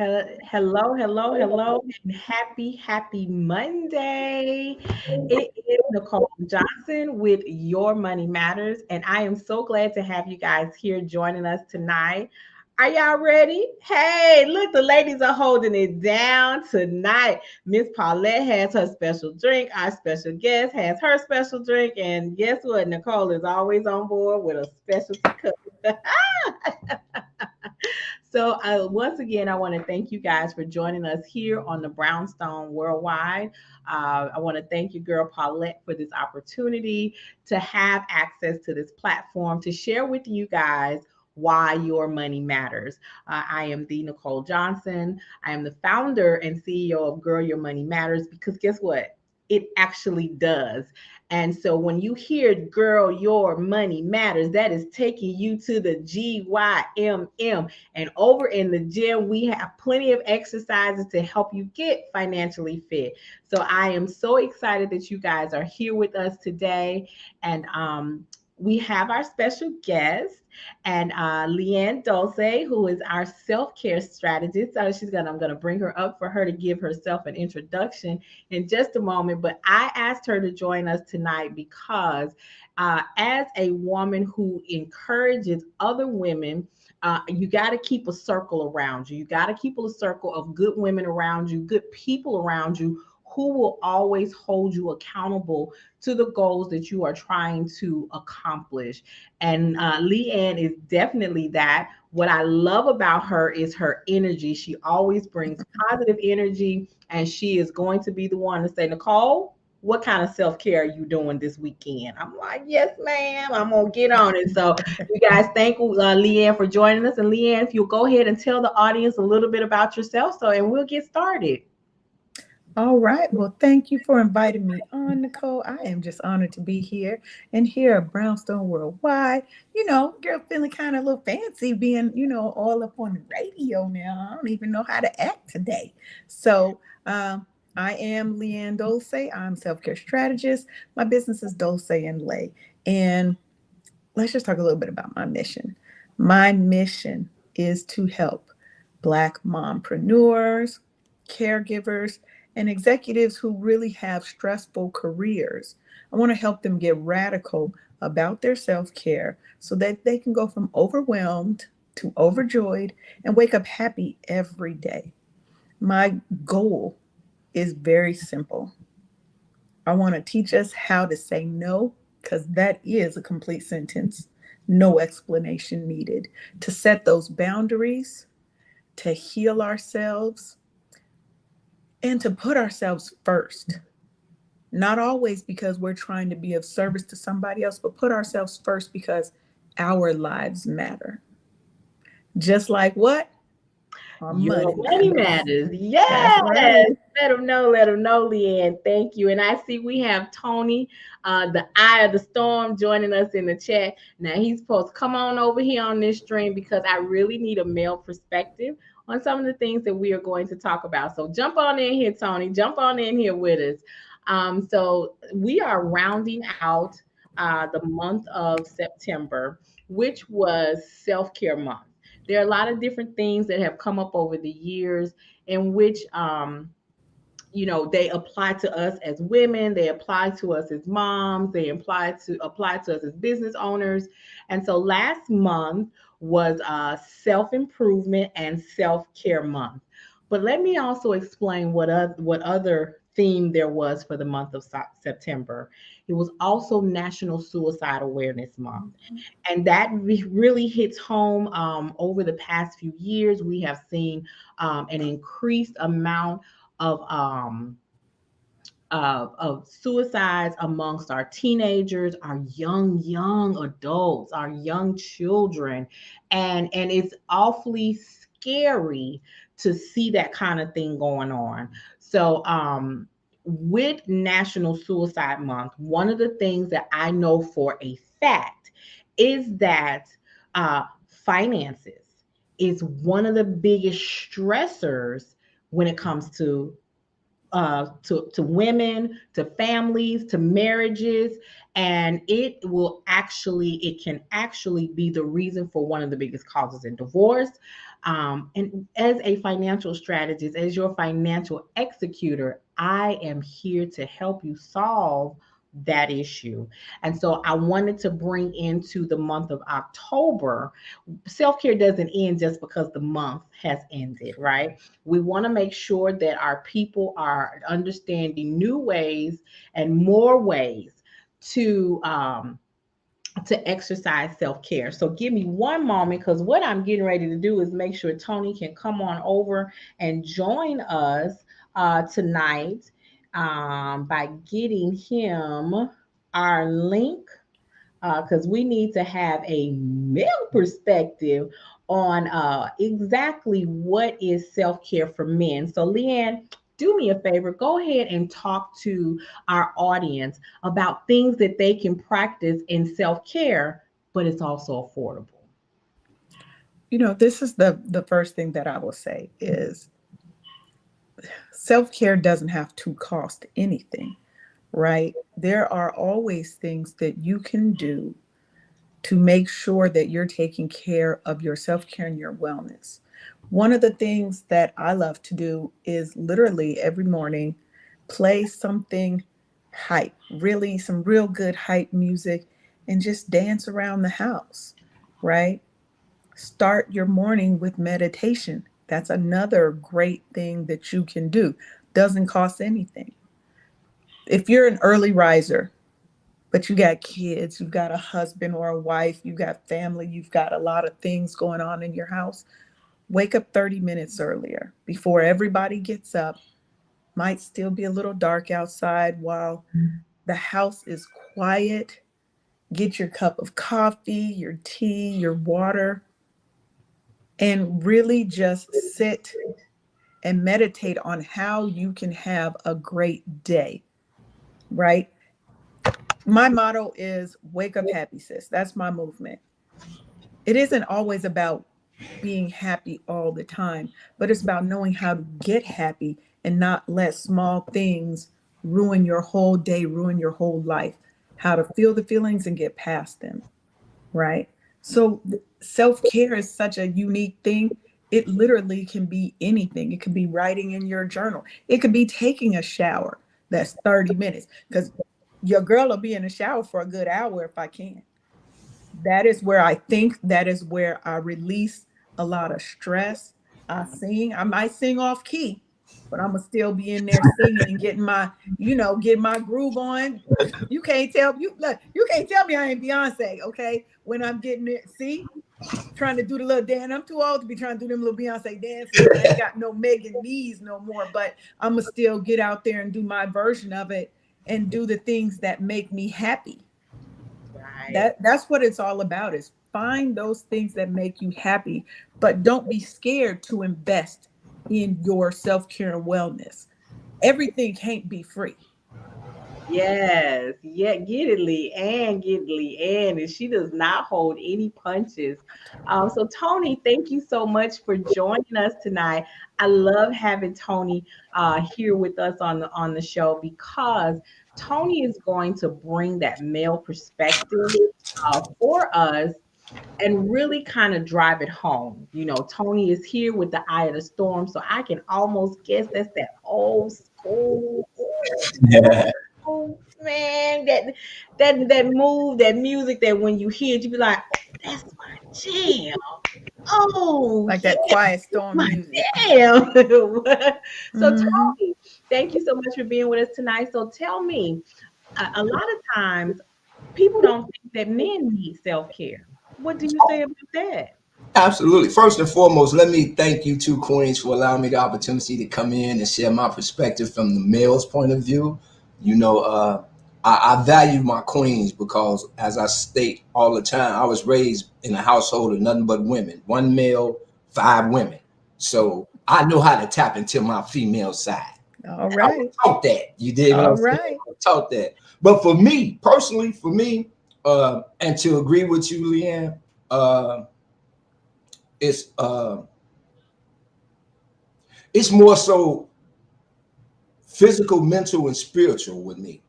Hello, and happy Monday. It is Nicole Johnson with Your Money Matters, and I am so glad to have you guys here joining us tonight. Are y'all ready? Hey, look, the ladies are holding it down tonight. Miss Paulette has her special drink. Our special guest has her special drink. And guess what? Nicole is always on board with a specialty cup. So, once again, I want to thank you guys for joining us here on the Brownstone Worldwide. I want to thank you, girl Paulette, for this opportunity to have access to this platform to share with you guys why your money matters. I am the Nicole Johnson. I am the founder and CEO of Girl Your Money Matters because guess what? It actually does. And so when you hear girl, your money matters, that is taking you to the GYMM. And over in the gym, we have plenty of exercises to help you get financially fit. So I am so excited that you guys are here with us today. And we have our special guest and Leanne Dulce, who is our self-care strategist. So I'm gonna bring her up for her to give herself an introduction in just a moment. But I asked her to join us tonight because as a woman who encourages other women, you got to keep a circle around you. You got to keep a circle of good women around you, good people around you who will always hold you accountable to the goals that you are trying to accomplish. And Leanne is definitely that. What I love about her is her energy. She always brings positive energy, and she is going to be the one to say, Nicole, what kind of self-care are you doing this weekend? I'm like, yes, ma'am. I'm gonna get on it. So you guys thank Leanne for joining us. And Leanne, if you'll go ahead and tell the audience a little bit about yourself, and we'll get started. All right. Well, thank you for inviting me on, Nicole. I am just honored to be here and here at Brownstone Worldwide. Girl, feeling kind of a little fancy being, all up on the radio now. I don't even know how to act today. So, I am Leanne Dulce. I'm self-care strategist. My business is Dulce and Lay. And let's just talk a little bit about my mission. My mission is to help Black mompreneurs, caregivers, and executives who really have stressful careers. I want to help them get radical about their self care so that they can go from overwhelmed to overjoyed and wake up happy every day. My goal is very simple. I want to teach us how to say no, because that is a complete sentence, no explanation needed, to set those boundaries, to heal ourselves, and to put ourselves first. Not always because we're trying to be of service to somebody else, but put ourselves first because our lives matter. Just like what? Our Your money money matters. matters. That's Yes. right. Let them know, Leanne. Thank you. And I see we have Tony, the eye of the storm, joining us in the chat. Now he's supposed to come on over here on this stream because I really need a male perspective on some of the things that we are going to talk about. So jump on in here, Tony. Jump on in here with us. So we are rounding out the month of September, which was self-care month. There are a lot of different things that have come up over the years in which they apply to us as women, they apply to us as moms, they apply to us as business owners. And so last month was self-improvement and self-care month. But let me also explain what other theme there was for the month of September. It was also National Suicide Awareness Month, and that really hits home. Over the past few years, we have seen an increased amount of of suicides amongst our teenagers, our young adults, our young children, and it's awfully scary to see that kind of thing going on. So with National Suicide Month, one of the things that I know for a fact is that finances is one of the biggest stressors when it comes to women, to families, to marriages, and it can actually be the reason for one of the biggest causes in divorce. And as a financial strategist, as your financial executor, I am here to help you solve that issue. And so I wanted to bring into the month of October. Self care doesn't end just because the month has ended, right? We want to make sure that our people are understanding new ways and more ways to exercise self-care. So give me one moment, because what I'm getting ready to do is make sure Tony can come on over and join us tonight by getting him our link, because we need to have a male perspective on exactly what is self care for men. So, Leanne, do me a favor, go ahead and talk to our audience about things that they can practice in self care, but it's also affordable. This is the first thing that I will say is self-care doesn't have to cost anything, right? There are always things that you can do to make sure that you're taking care of your self-care and your wellness. One of the things that I love to do is literally every morning play something hype, really some real good hype music, and just dance around the house, right? Start your morning with meditation. That's another great thing that you can do. Doesn't cost anything. If you're an early riser, but you got kids, you've got a husband or a wife, you've got family, you've got a lot of things going on in your house, wake up 30 minutes earlier before everybody gets up. Might still be a little dark outside while the house is quiet. Get your cup of coffee, your tea, your water, and really just sit and meditate on how you can have a great day, right? My motto is wake up happy, sis. That's my movement. It isn't always about being happy all the time, but it's about knowing how to get happy and not let small things ruin your whole day, ruin your whole life. How to feel the feelings and get past them, right? So self care is such a unique thing. It literally can be anything. It could be writing in your journal. It could be taking a shower. That's 30 minutes because your girl will be in the shower for a good hour if I can. That is where I think, that is where I release a lot of stress. I sing. I might sing off key, but I'm gonna still be in there singing and getting my, getting my groove on. You can't tell you look, you can't tell me I ain't Beyonce, okay? When I'm getting it, see, trying to do the little dance. I'm too old to be trying to do them little Beyonce dances. I ain't got no Megan knees no more, but I'm gonna still get out there and do my version of it and do the things that make me happy. Right. That's what it's all about, is find those things that make you happy, but don't be scared to invest in your self-care and wellness. Everything can't be free. Yes, yeah, get it, Leanne, get it, Leanne, and she does not hold any punches. So Tony, thank you so much for joining us tonight. I love having Tony here with us on the show, because Tony is going to bring that male perspective for us and really kind of drive it home. Tony is here with the eye of the storm, so I can almost guess that's that old school. Yeah. Oh man, that move, that music that when you hear it, you be like, oh, that's my jam. Oh Like yeah, that quiet that's storm my music. jam. So Hmm. Tony, thank you so much for being with us tonight. So tell me, a lot of times people don't think that men need self-care. What do you say about that? Absolutely. First and foremost, let me thank you two queens for allowing me the opportunity to come in and share my perspective from the male's point of view. You know, I value my queens because, as I state all the time, I was raised in a household of nothing but women, one male, five women. So I know how to tap into my female side. All And I was right. taught that. You did what All I'm saying? right. I was taught that. But for me, personally, and to agree with you, Leanne, it's uh, it's more so physical, mental, and spiritual with me.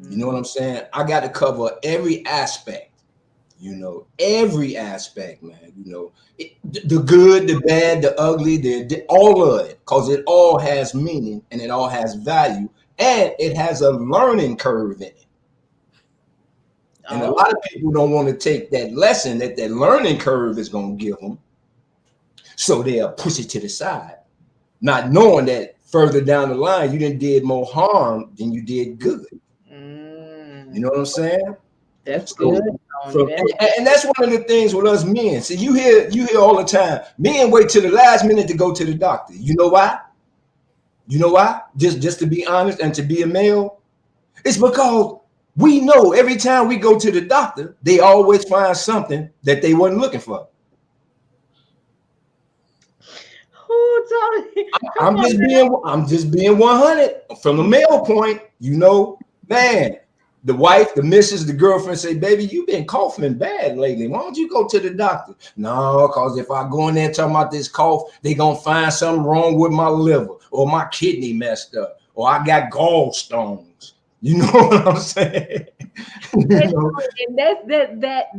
You know what Mm, I'm saying? I got to cover every aspect You know, every aspect, man. You know, the good, the bad, the ugly, all of it, because it all has meaning and it all has value, and it has a learning curve in it. And a Oh, lot of people don't want to take that lesson that learning curve is going to give them, so they'll push it to the side, not knowing that further down the line you did more harm than you did good. You know what I'm saying? that's good, So Tony. from and that's one of the things with us men. See, you hear all the time, men wait till the last minute to go to the doctor. You know why? You know why? Just to be honest and to be a male, it's because we know every time we go to the doctor, they always find something that they wasn't looking for. Who Tony? Come I'm on just now. being 100 from the male point. You know, man, the wife, the missus, the girlfriend say, baby, you've been coughing bad lately. Why don't you go to the doctor? No, because if I go in there talking about this cough, they gonna find something wrong with my liver or my kidney messed up or I got gallstones. You know what I'm saying? You And, know, and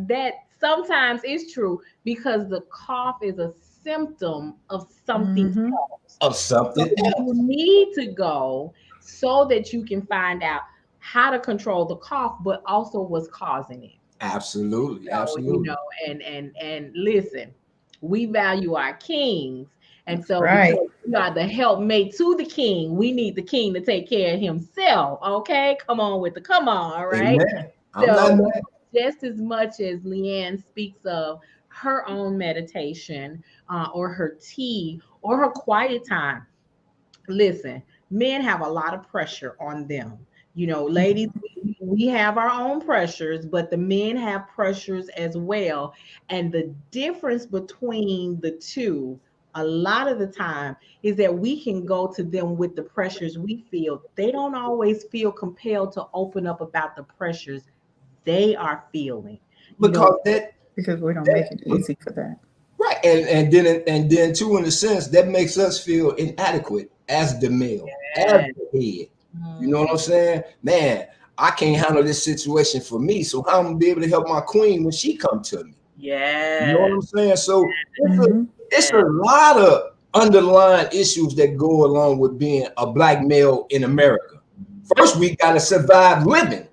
that sometimes is true because the cough is a symptom of something Mm-hmm. else. of So something you else. need to go so that you can find out how to control the cough, but also what's causing it. Absolutely, So, you absolutely. know, and listen, we value our kings. And That's so right. because we are the helpmate to the king, we need the king to take care of himself. Okay. Come on with the come on, all right. Amen. I'm not So mad. just as much as Leanne speaks of her own meditation or her tea or her quiet time, listen, men have a lot of pressure on them. You know, ladies, we have our own pressures, but the men have pressures as well. And the difference between the two, a lot of the time, is that we can go to them with the pressures we feel. They don't always feel compelled to open up about the pressures they are feeling. You know, Because Because we don't make it that easy for that. right, and then too, in a sense, that makes us feel inadequate as the male, as yeah. the head. You know Mm, what I'm saying? Man, I can't handle this situation for me, so how I'm gonna be able to help my queen when she come to me? You know what yes. I'm saying? So Mm-hmm. it's a lot of underlying issues that go along with being a black male in America. First, we gotta survive living.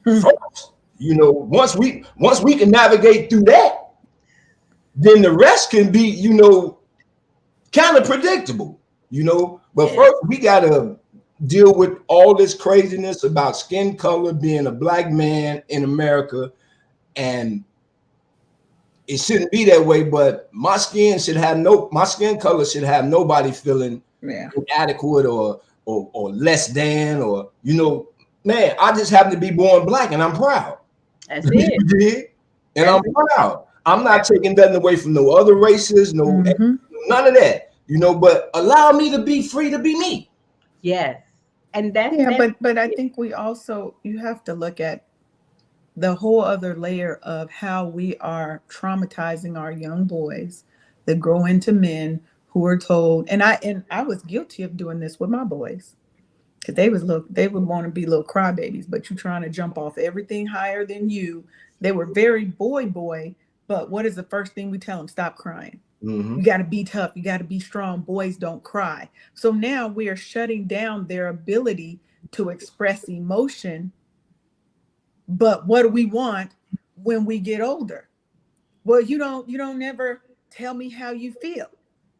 First, you know, once we can navigate through that, then the rest can be, kind of predictable, But Yes. first, we got to deal with all this craziness about skin color, being a black man in America, and it shouldn't be that way. But my skin color should have nobody feeling Yeah. inadequate or less than, or man, I just happen to be born black and I'm proud. That's it. You did? And That's I'm proud. I'm not taking nothing away from no other races, Mm-hmm. none of that. But allow me to be free to be me. yes. And that's Yeah, that's but I it. think you have to look at the whole other layer of how we are traumatizing our young boys that grow into men who are told, and I was guilty of doing this with my boys because they would want to be little crybabies, but you're trying to jump off everything higher than you. They were very boy, but what is the first thing we tell them? Stop crying. Mm-hmm. You got to be tough. You got to be strong. Boys don't cry. So now we are shutting down their ability to express emotion. But what do we want when we get older? Well, you don't never tell me how you feel.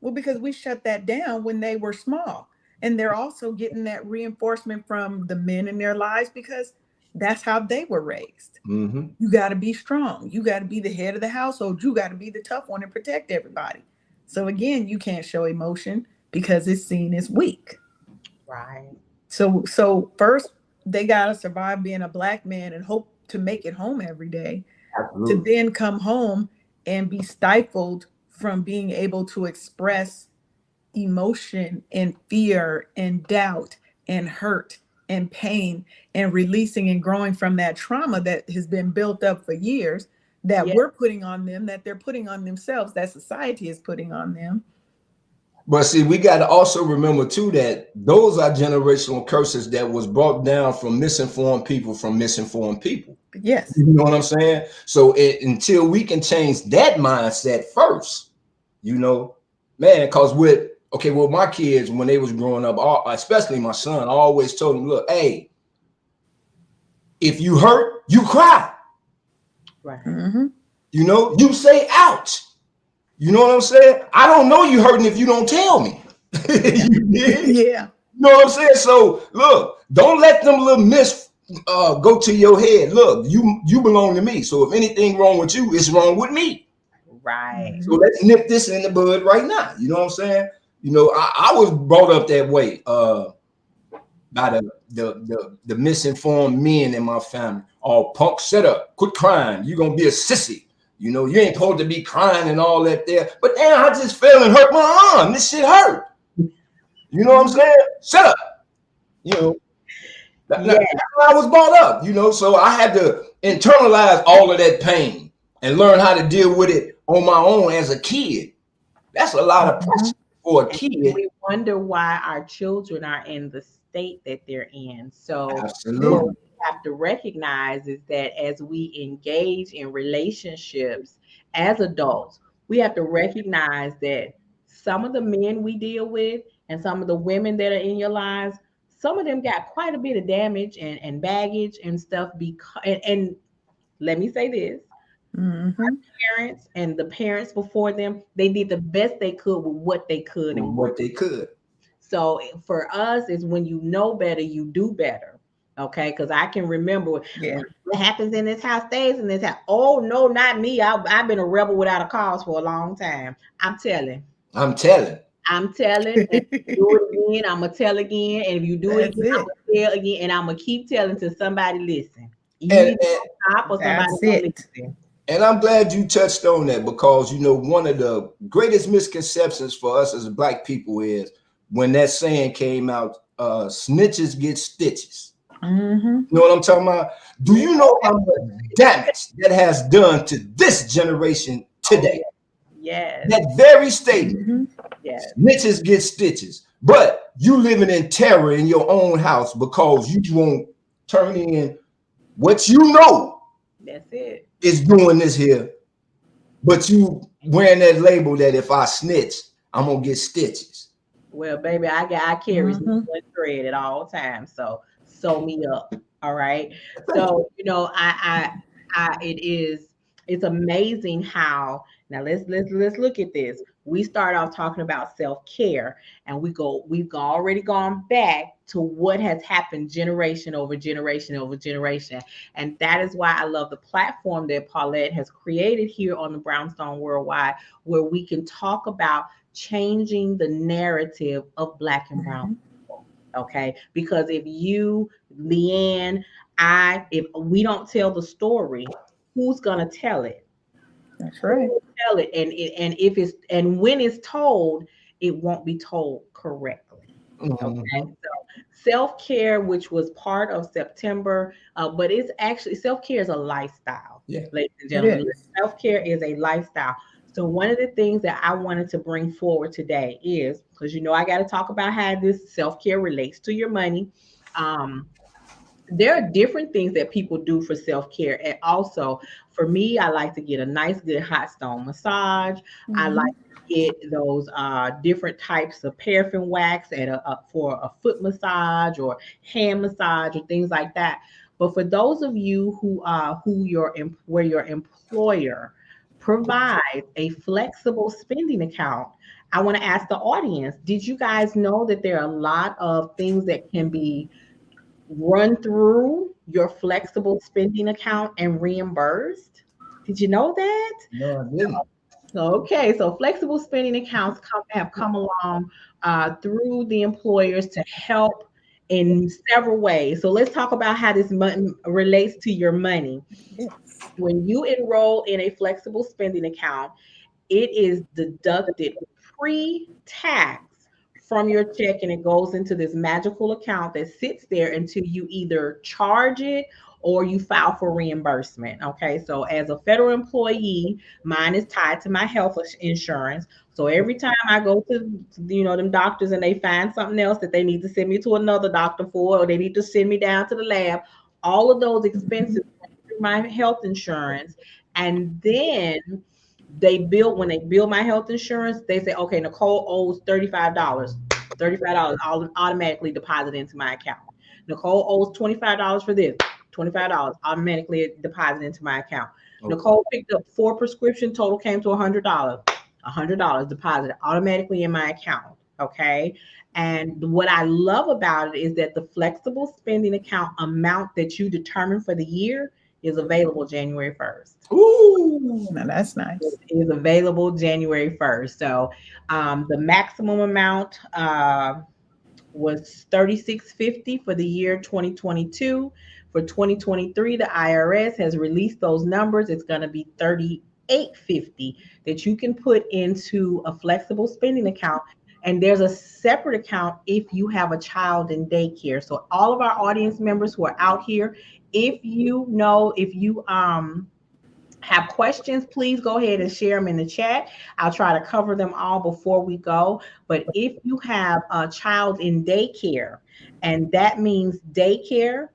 Well, because we shut that down when they were small. And they're also getting that reinforcement from the men in their lives because that's how they were raised. Mm-hmm. You got to be strong. You got to be the head of the household. You got to be the tough one and protect everybody. So again, you can't show emotion because it's seen as weak. Right. So first they got to survive being a black man and hope to make it home every day, to Absolutely. then come home and be stifled from being able to express emotion and fear and doubt and hurt and pain and releasing and growing from that trauma that has been built up for years, that Yeah. we're putting on them, that they're putting on themselves, that society is putting on them. But see, we got to also remember too that those are generational curses that was brought down from misinformed people from misinformed people. Yes. You know what I'm saying? So until we can change that mindset first, you know, man, because with my kids when they was growing up, especially my son, I always told them, look, hey, if you hurt, you cry. Right. Mm-hmm. You know, you say ouch. You know what I'm saying? I don't know you hurting if you don't tell me. Yeah. You dig? Yeah. You know what I'm saying? So look, don't let them little go to your head. Look, you belong to me. So if anything wrong with you, it's wrong with me. Right. So Mm-hmm. let's nip this in the bud right now. You know what I'm saying? You know, I was brought up that way by the misinformed men in my family. Oh, punk, shut up, quit crying. You're gonna be a sissy. You know, you ain't supposed to be crying and all that there. But damn, I just fell and hurt my arm. This shit hurt. You know what I'm Mm-hmm. saying? Shut up. You know, Yeah. that's how I was brought up, you know. So I had to internalize all of that pain and learn how to deal with it on my own as a kid. That's a lot of Mm-hmm. pressure for a And kid. we wonder why our children are in the state that they're in. So Yeah. what Absolutely. we have to recognize is that as we engage in relationships as adults, we have to recognize that some of the men we deal with and some of the women that are in your lives, some of them got quite a bit of damage and baggage and stuff because and let me say this, Mm-hmm. parents and the parents before them, they did the best they could with what they could and What they could. so for us is when you know better, you do better. Okay, because I can remember Yeah. what happens in this house stays in this house. Oh no, not me. I've been a rebel without a cause for a long time. I'm telling. I'm telling. I'm telling. And if you do it again, I'm gonna tell again. And if you do it That's again, I'm it. gonna tell again. And I'm gonna keep telling till somebody listen. You And, either and gonna stop or somebody That's gonna it. listen. and I'm glad you touched on that because you know one of the greatest misconceptions for us as black people is when that saying came out, snitches get stitches. Mm-hmm. You know what I'm talking about? Do Yeah. you know how much damage that has done to this generation Oh today? yeah. Yes. That very statement, Mm-hmm. Yes. snitches get stitches. But you living in terror in your own house because you won't turn in what you know That's it. is doing this here, but you wearing that label that if I snitch, I'm gonna get stitches. Well, baby, I carry Mm-hmm. one thread at all times. So sew me up. All right. Thank you. So, it is it's amazing how now let's look at this. We start off talking about self-care and we've already gone back to what has happened generation over generation over generation. And that is why I love the platform that Paulette has created here on the Brownstone Worldwide, where we can talk about changing the narrative of Black and Brown Mm-hmm. people. Okay. Because if you, Leanne, if we don't tell the story, who's going to tell it? That's Who right. will tell it? And if it's, and when it's told, it won't be told correctly. Okay. Mhm. So self care, which was part of September, but it's actually self care is a lifestyle, Yeah. ladies and It gentlemen. is. Self care is a lifestyle. So one of the things that I wanted to bring forward today is because I got to talk about how this self care relates to your money. Um, there are different things that people do for self-care, and also for me, I like to get a nice good hot stone massage. I like Mm-hmm. to get those different types of paraffin wax for a foot massage or hand massage or things like that. But for those of you where your employer provides a flexible spending account, I want to ask the audience, did you guys know that there are a lot of things that can be run through your flexible spending account and reimbursed? Did you know that? No, I didn't. Okay, so flexible spending accounts have come along through the employers to help in several ways. So let's talk about how this money relates to your money. Yes. When you enroll in a flexible spending account, it is deducted pre-tax from your check and it goes into this magical account that sits there until you either charge it or you file for reimbursement. Okay, so as a federal employee, mine is tied to my health insurance. So every time I go to, them doctors and they find something else that they need to send me to another doctor for, or they need to send me down to the lab, all of those expenses run through my health insurance. And then when they bill my health insurance, they say, okay, Nicole owes $35. $35 automatically deposited into my account. Nicole owes $25 for this. $25 automatically deposited into my account. Okay. Nicole picked up 4 prescriptions, total came to $100. $100 deposited automatically in my account. Okay. And what I love about it is that the flexible spending account amount that you determine for the year is available January 1st. Ooh, now that's nice. It is available January 1st. So the maximum amount was $36.50 for the year 2022. For 2023, the IRS has released those numbers. It's going to be $38.50 that you can put into a flexible spending account. And there's a separate account if you have a child in daycare. So all of our audience members who are out here, if you have questions, please go ahead and share them in the chat. I'll try to cover them all before we go. But if you have a child in daycare, and that means daycare,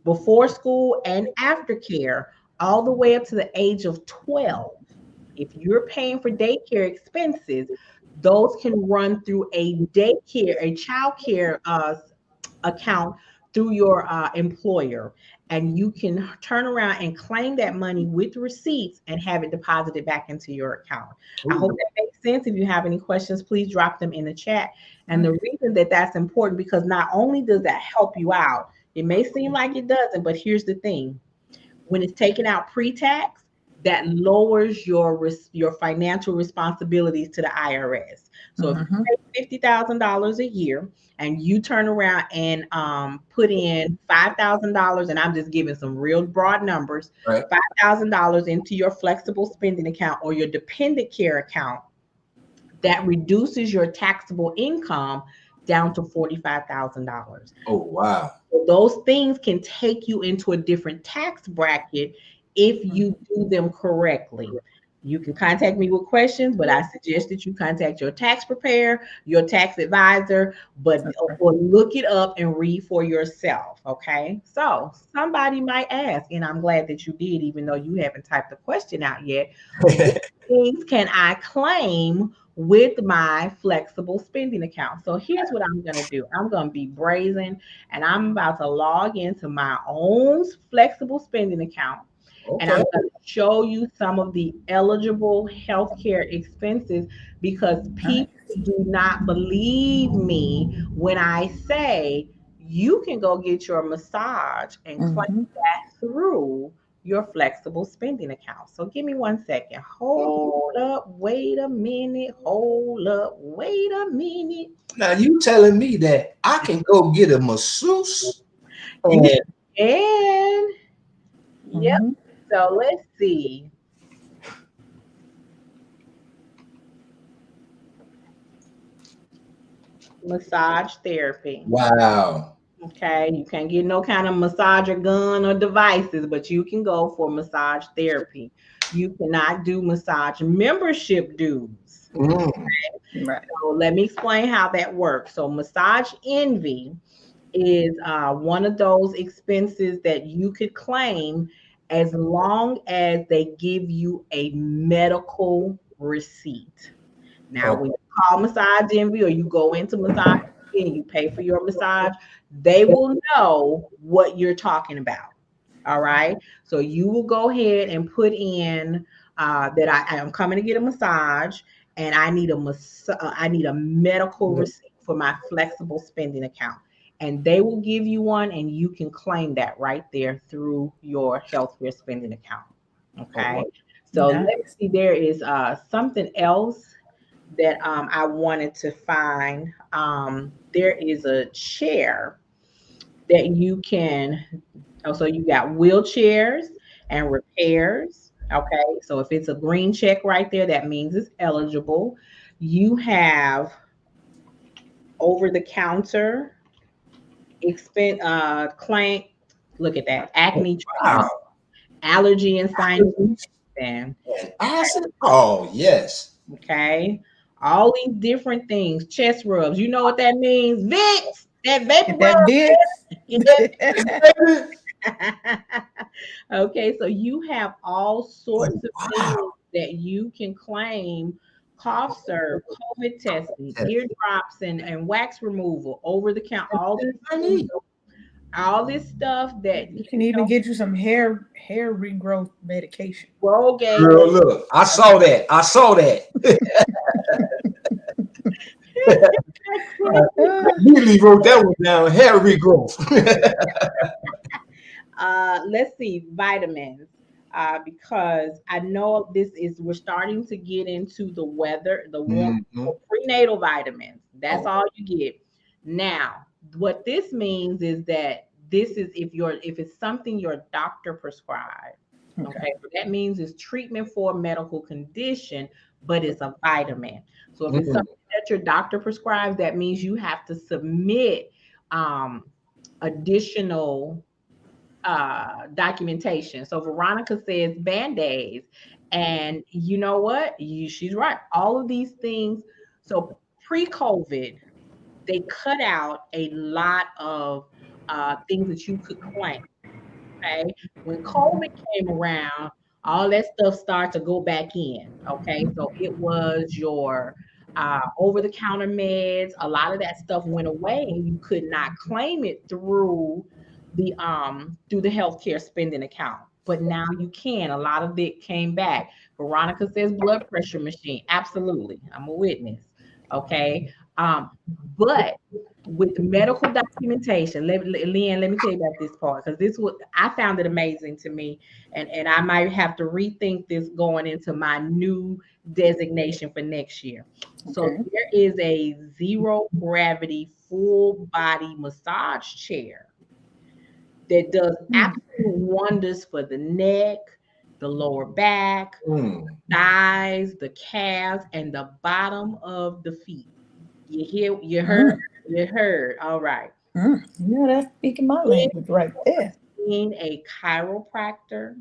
before school, and aftercare, all the way up to the age of 12, if you're paying for daycare expenses, those can run through a child care account through your employer, and you can turn around and claim that money with receipts and have it deposited back into your account. Ooh. I hope that makes sense. If you have any questions, please drop them in the chat. And the reason that that's important, because not only does that help you out, it may seem like it doesn't, but here's the thing. When it's taken out pre-tax, that lowers your financial responsibilities to the IRS. So if you pay $50,000 a year and you turn around and put in $5,000, and I'm just giving some real broad numbers, right. $5,000 into your flexible spending account or your dependent care account, that reduces your taxable income down to $45,000. Oh, wow. So those things can take you into a different tax bracket if you do them correctly. You can contact me with questions, but I suggest that you contact your tax preparer, your tax advisor, or look it up and read for yourself. Okay. So somebody might ask, and I'm glad that you did, even though you haven't typed the question out yet. What things can I claim with my flexible spending account? So here's what I'm going to do. I'm going to be brazen, and I'm about to log into my own flexible spending account. Okay. And I'm going to show you some of the eligible healthcare expenses, because people do not believe me when I say you can go get your massage and claim that through your flexible spending account. So give me 1 second. Hold up. Wait a minute. Hold up. Wait a minute. Now you telling me that I can go get a masseuse? You can. Yep. So let's see. Massage therapy. Wow. Okay, you can't get no kind of massager gun or devices, but you can go for massage therapy. You cannot do massage membership dues. Okay? Right. So let me explain how that works. So Massage Envy is one of those expenses that you could claim as long as they give you a medical receipt. Now, when you call Massage Envy or you go into Massage Envy and you pay for your massage, they will know what you're talking about. All right. So you will go ahead and put in that I am coming to get a massage, and I need a medical receipt for my flexible spending account. And they will give you one, and you can claim that right there through your healthcare spending account. Okay. So nice. Let me see. There is something else that I wanted to find. There is a chair that you can. So you got wheelchairs and repairs. Okay. So if it's a green check right there, that means it's eligible. You have over the counter Look at that. Acne treatment, Wow. allergy and sinus infection. And acid? Oh, yes. Okay. All these different things. Chest rubs. You know what that means? Vicks. That vapor Get that Vicks. rub. Get that. Okay. So you have all sorts of things Wow. that you can claim cough serve, COVID testing, eardrops and wax removal, over the count, all these I things, need. all this stuff that You can can even help get you some hair regrowth medication. Rogaine. Girl, look, I saw that. I saw that. I immediately wrote that one down. Hair regrowth. Let's see, vitamins. Because I know we're starting to get into the weather, the warm Mhm. prenatal vitamins. That's Oh, all you get. Now, what this means is that this is if it's something your doctor prescribed. Okay. Okay, so that means it's treatment for a medical condition, but it's a vitamin. So if it's mm, something that your doctor prescribes, that means you have to submit um, additional documentation. So Veronica says band-aids. And you know what? She's right. All of these things. So pre-COVID, they cut out a lot of things that you could claim. Okay. When COVID came around, all that stuff started to go back in. Okay. So it was your over the counter meds. A lot of that stuff went away and you could not claim it through the healthcare spending account. But now you can. A lot of it came back. Veronica says blood pressure machine. Absolutely. I'm a witness. Okay. Um, but with medical documentation, Leanne, let me tell you about this part because this was I found it amazing to me, and I might have to rethink this going into my new designation for next year. So Okay. there is a zero gravity full body massage chair that does Hmm. absolute wonders for the neck, the lower back, mm. thighs, the calves, and the bottom of the feet. You hear? You heard? Mm. You heard? All right. Mm. Yeah, that's speaking my language right there. Seen a chiropractor,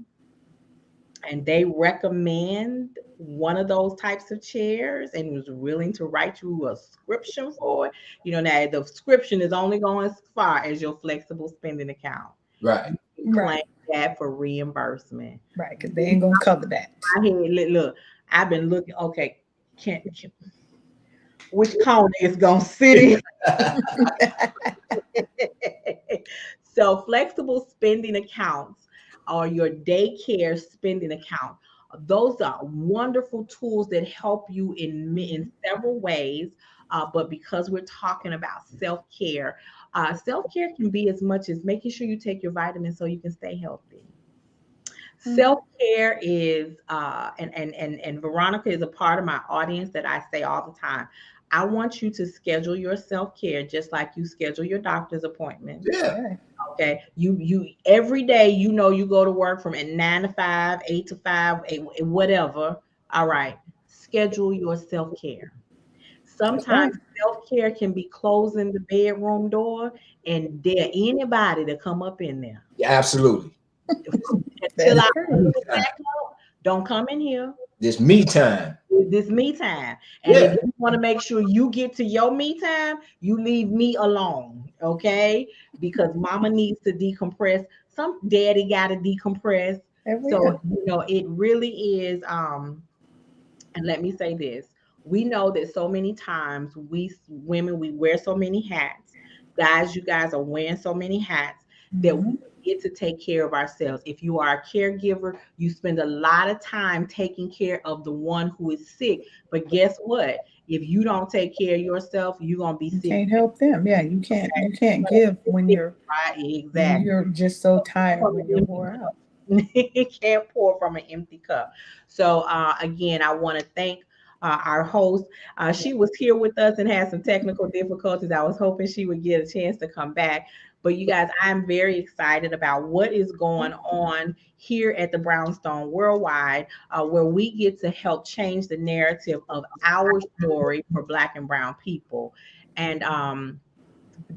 and they recommend one of those types of chairs, and was willing to write you a prescription for it. You know, now the prescription is only going as far as your flexible spending account. Right. You can Right. claim that for reimbursement. Right. Because they ain't gonna cover that. I hear, look, I've been looking. Okay, can which corner is gonna sit in? So flexible spending accounts or your daycare spending account. Those are wonderful tools that help you in several ways. But because we're talking about self care can be as much as making sure you take your vitamins so you can stay healthy. Mm. Self care is, and Veronica is a part of my audience that I say all the time. I want you to schedule your self care just like you schedule your doctor's appointments. Yeah. Okay. Okay, you every day you know you go to work from at 9 to 5, 8 to 5, whatever. All right, schedule your self care. That's Sometimes right. self care can be closing the bedroom door and dare anybody to come up in there. Yeah, absolutely. Until That's I true. open it back up, don't come in here. This me time. This me time. And if Yeah. you want to make sure you get to your me time, you leave me alone. Okay. Because mama needs to decompress. Some daddy got to decompress. There we So, go. it really is. And let me say this, we know that so many times we women, we wear so many hats. Guys, you guys are wearing so many hats that we Hmm. get to take care of ourselves. If you are a caregiver, you spend a lot of time taking care of the one who is sick. But guess what? If you don't take care of yourself, you're gonna be You sick. can't help them. Yeah, you can't. You can't give Right? when Exactly. you're just so tired when you're wore out. Can't pour from an empty cup. So again, I want to thank our host. She was here with us and had some technical difficulties. I was hoping she would get a chance to come back. But you guys, I'm very excited about what is going on here at the Brownstone Worldwide, where we get to help change the narrative of our story for Black and Brown people. And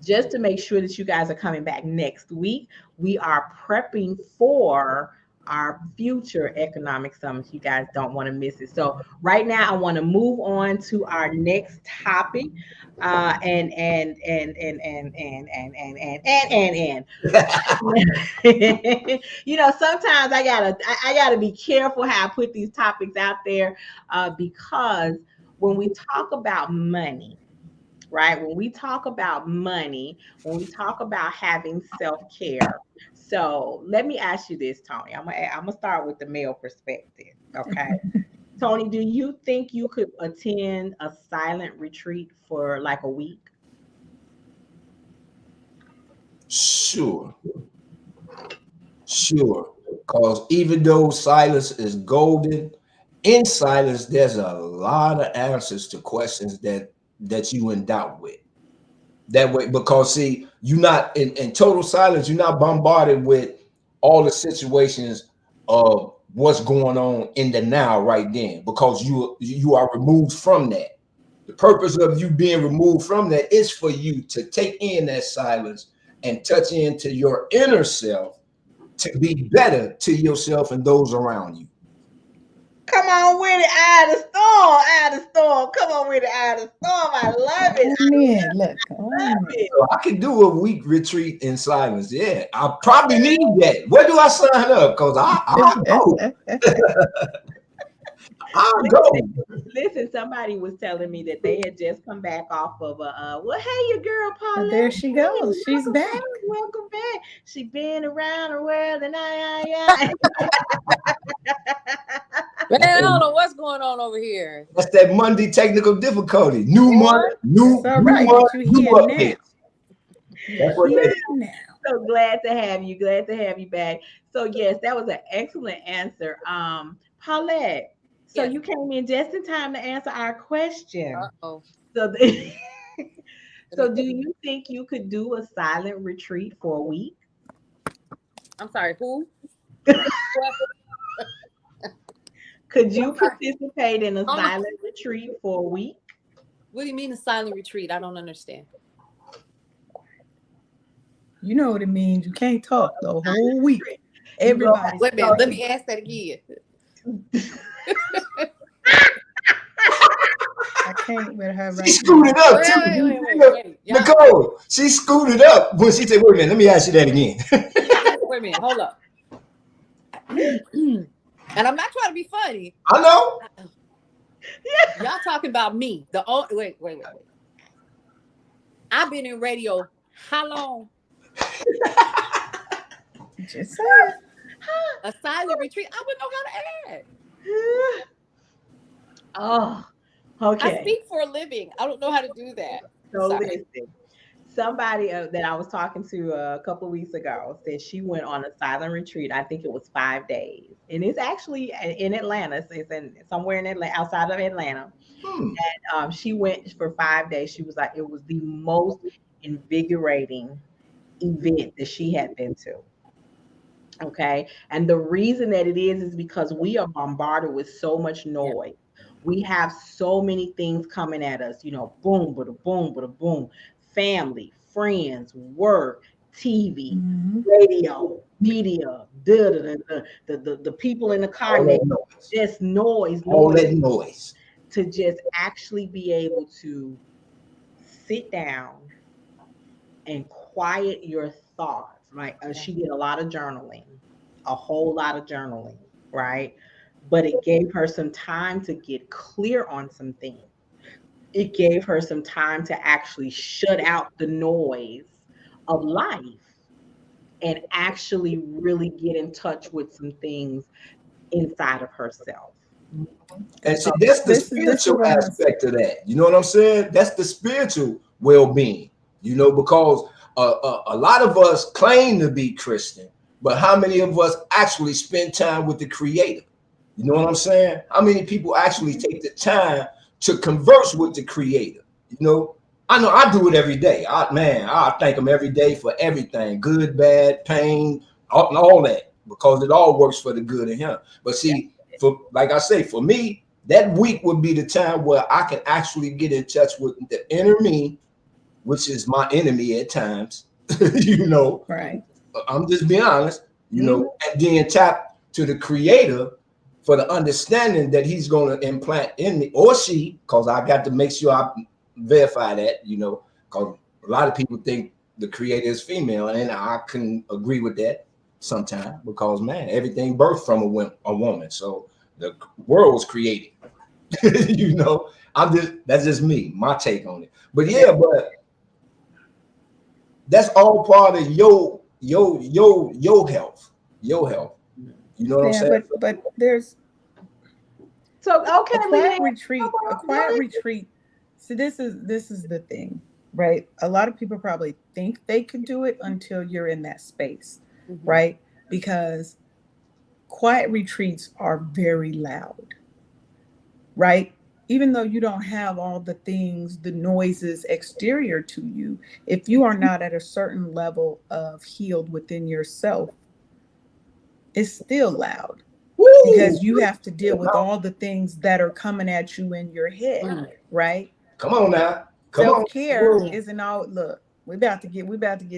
just to make sure that you guys are coming back next week, we are prepping for our future economic summits. You guys don't want to miss it. So right now, I want to move on to our next topic. And you know, sometimes I gotta be careful how I put these topics out there, because when we talk about money, right? When we talk about money, when we talk about having self care. So let me ask you this, Tony. I'm gonna start with the male perspective. Okay, Tony, do you think you could attend a silent retreat for like a week? Sure, sure. Because even though silence is golden, in silence there's a lot of answers to questions that you in doubt with. That way, because see, you're not in total silence, you're not bombarded with all the situations of what's going on in the now right then, because you are removed from that. The purpose of you being removed from that is for you to take in that silence and touch into your inner self to be better to yourself and those around you. Come on with it, eye of the storm, eye of the storm. Come on with it, eye of the storm. I love it. Amen. Look, I love amen. it. So I can do a week retreat in silence. Yeah, I probably need that. Where do I sign up? Because I go. I Listen, go. listen, somebody was telling me that they had just come back off of a well, hey, your girl And Paulette. there she Hey, goes. She's welcome back, back. welcome back. She been around the world and I. Man, I don't know what's going on over here. That's that Monday technical difficulty. New month, Boy, That's all new right, month, but you're new here now. updates. That's what You're they here now. So glad to have you. Glad to have you back. So yes, that was an excellent answer. Paulette, so yes. you came in just in time to answer our question. Uh-oh. So, Let me so do think. you think you could do a silent retreat for a week? I'm sorry, who? What? Could I'm you sorry. participate in a Oh my, silent retreat for a week? what do you mean a silent retreat? I don't understand. You know what it means. You can't talk the whole week. You go, Everybody's Wait a minute, so let me ask that again. I can't with her She right screwed it now. up Wait, wait, too. wait, wait, wait. Y'all, Nicole, she screwed it up when she said, wait a minute, let me ask you that again. wait a minute, hold up. And I'm not trying to be funny. I know. Y'all talking about me. Wait. I've been in radio how long? Just saying. A silent retreat? I wouldn't know how to act. Oh, I okay. speak for a living. I don't know how to do that. So Sorry. listen, somebody that I was talking to a couple of weeks ago said she went on a silent retreat. I think it was 5 days, and it's actually in Atlanta. It's in somewhere in Atlanta, outside of Atlanta. Hmm. She went for 5 days. She was like, it was the most invigorating event that she had been to. Okay. And the reason that it is because we are bombarded with so much Yeah. noise. We have so many things coming at us, you know, boom, boom, boom, family, friends, work, TV, Mhm. radio, media, the people in the car All next, that noise. just noise, All noise, that noise. to just actually be able to sit down and quiet your thoughts. Right? Yeah. She did a lot of journaling, a whole lot of journaling, right? But it gave her some time to get clear on some things. It gave her some time to actually shut out the noise of life and actually really get in touch with some things inside of herself. And see, So, that's the This is spiritual what I'm gonna say. aspect of that. You know what I'm saying? That's the spiritual well-being. You know, because a lot of us claim to be Christian, but how many of us actually spend time with the Creator? You know what I'm saying? How many people actually take the time to converse with the Creator? You know I do it every day. I thank Him every day for everything, good, bad, pain, all that, because it all works for the good of Him. But see, for like I say, for me, that week would be the time where I can actually get in touch with the inner me, which is my enemy at times, you know, Right. I'm just being honest, you know, and then tap to the creator for the understanding that he's going to implant in me or she, because I got to make sure I verify that, you know, because a lot of people think the creator is female, and I can agree with that sometimes because, man, everything birthed from a woman. So the world was created, you know. That's just me, my take on it. But yeah, but that's all part of your health, your health. You know what I'm Yeah, saying? but there's So okay, a quiet retreat. A quiet retreat. So this is the thing, right? A lot of people probably think they could do it until you're in that space, right? Because quiet retreats are very loud, right? Even though you don't have all the things, the noises exterior to you, if you are not at a certain level of healed within yourself, it's still loud Woo! because you have to deal with all the things that are coming at you in your head, right? Come on now. Come on. Self-care isn't all. Look, we about to get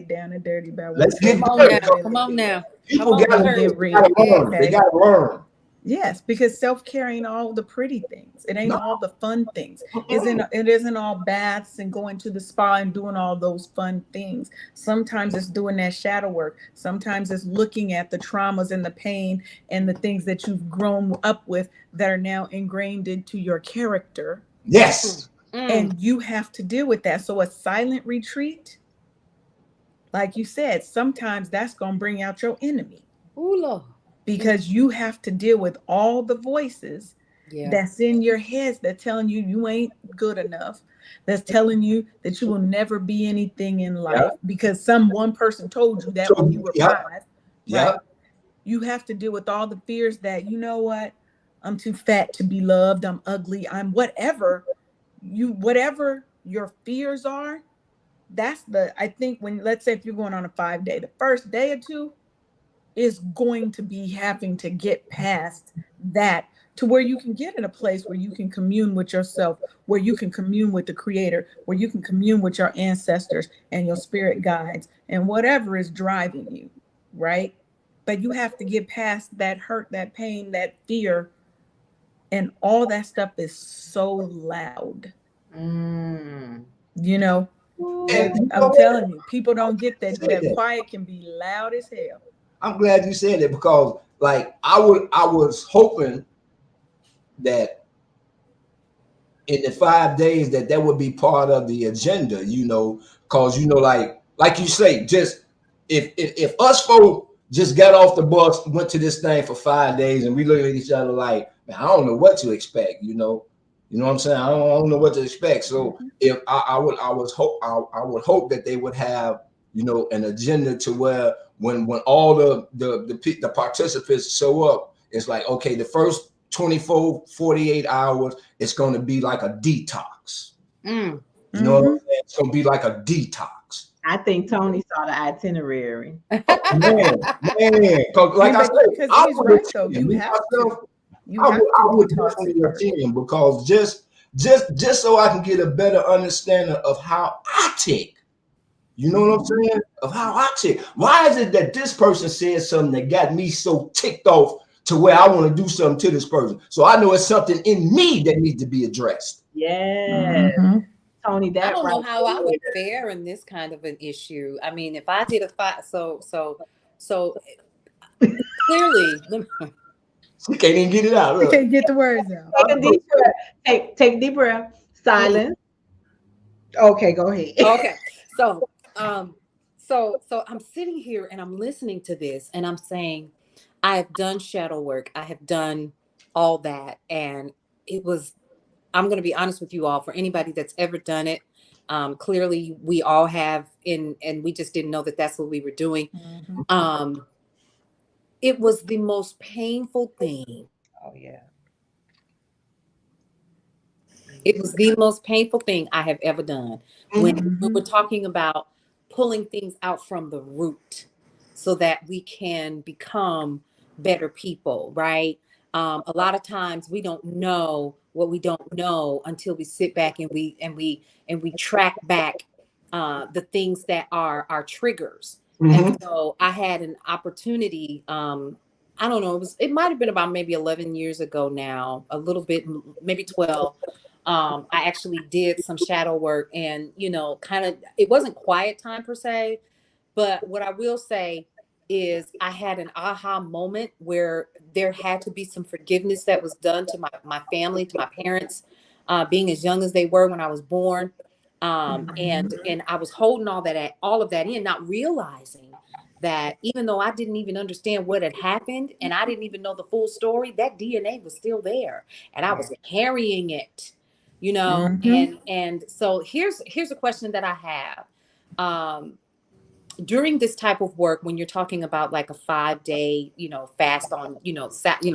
down and dirty about what Let's get Come on self-care now. dirty. really Come on is. now. People Come on, We're gotta gonna church. get they gotta real, learn. They okay? gotta learn. Yes, because self-care ain't all the pretty things. It ain't No. all the fun things. It isn't all baths and going to the spa and doing all those fun things. Sometimes it's doing that shadow work. Sometimes it's looking at the traumas and the pain and the things that you've grown up with that are now ingrained into your character. Yes. And you have to deal with that. So a silent retreat, like you said, sometimes that's going to bring out your enemy Ooh, Lord. because you have to deal with all the voices Yeah. that's in your heads that telling you you ain't good enough, that's telling you that you will never be anything in Yeah. life because one person told you that So when you were yeah, 5, yeah. right? You have to deal with all the fears that, you know what, I'm too fat to be loved, I'm ugly, I'm whatever your fears are. That's I think when, let's say if you're going on a 5-day, the first day or two is going to be having to get past that to where you can get in a place where you can commune with yourself, where you can commune with the creator, where you can commune with your ancestors and your spirit guides and whatever is driving you, right? But you have to get past that hurt, that pain, that fear, and all that stuff is so loud, you know. And you know I'm what? telling you, people don't get You that. said That that. quiet can be loud as hell. I'm glad you said that because like I was hoping that in the 5 days that would be part of the agenda, you know, because you know, like you say, just if us folk just got off the bus, went to this thing for 5 days, and we look at each other like, man, I don't know what to expect, you know what I'm saying? I don't know what to expect. So if I would hope that they would have, you know, an agenda to where when all the participants show up, it's like, okay, the first 24, 48 hours, it's going to be like a detox. You know what I'm saying? It's going to be like a detox. I think Tony saw the itinerary. Man. Because I like mean, I but said, because I he's would right though. attend. You Me, have to. myself, You have to I would detox it definitely first. attend because just so I can get a better understanding of how I tick. You know what I'm saying? Of how I tick. Why is it that this person said something that got me so ticked off to where I want to do something to this person? So I know it's something in me that needs to be addressed. Yes, Tony, I that don't know right how I would there. fare in this kind of an issue. I mean, if I did a fight, so clearly, She can't even get it out. You Look. can't get the words out. Take a deep breath. Take a deep breath. Silence. Okay, go ahead. okay. So, so I'm sitting here and I'm listening to this and I'm saying, I have done shadow work. I have done all that, and it was. I'm going to be honest with you all. For anybody that's ever done it, clearly we all have, and we just didn't know that that's what we were doing. Um, it was the most painful thing. Oh yeah. It was the most painful thing I have ever done. When we were talking about pulling things out from the root so that we can become better people, right? A lot of times we don't know what we don't know until we sit back and we track back the things that are our triggers. Mm-hmm. And so I had an opportunity. I don't know. It might have been about maybe 11 years ago now, a little bit, maybe 12. I actually did some shadow work, and kind of, it wasn't quiet time per se, but what I will say is I had an aha moment where there had to be some forgiveness that was done to my family, to my parents, being as young as they were when I was born. And I was holding all of that in, not realizing that even though I didn't even understand what had happened and I didn't even know the full story, that DNA was still there and I was carrying it, and so here's a question that I have. During this type of work, when you're talking about like a 5-day, fast on,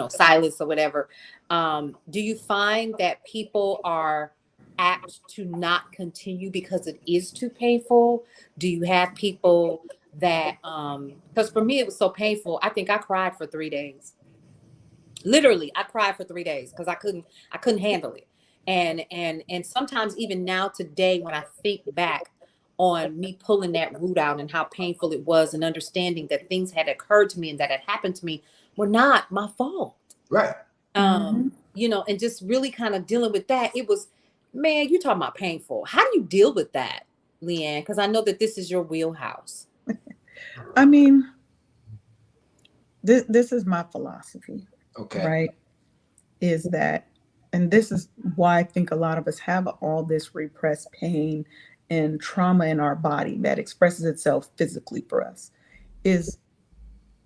silence or whatever, do you find that people are apt to not continue because it is too painful? Do you have people that, because for me, it was so painful. I think I cried for 3 days. Literally, I cried for 3 days because I couldn't handle it. And sometimes even now today, when I think back on me pulling that root out and how painful it was, and understanding that things had occurred to me and that had happened to me were not my fault. Right. And just really kind of dealing with that. It was, man, you talking about painful. How do you deal with that, Leanne? Because I know that this is your wheelhouse. I mean, this is my philosophy. Okay. Right. Is that, and this is why I think a lot of us have all this repressed pain and trauma in our body that expresses itself physically for us, is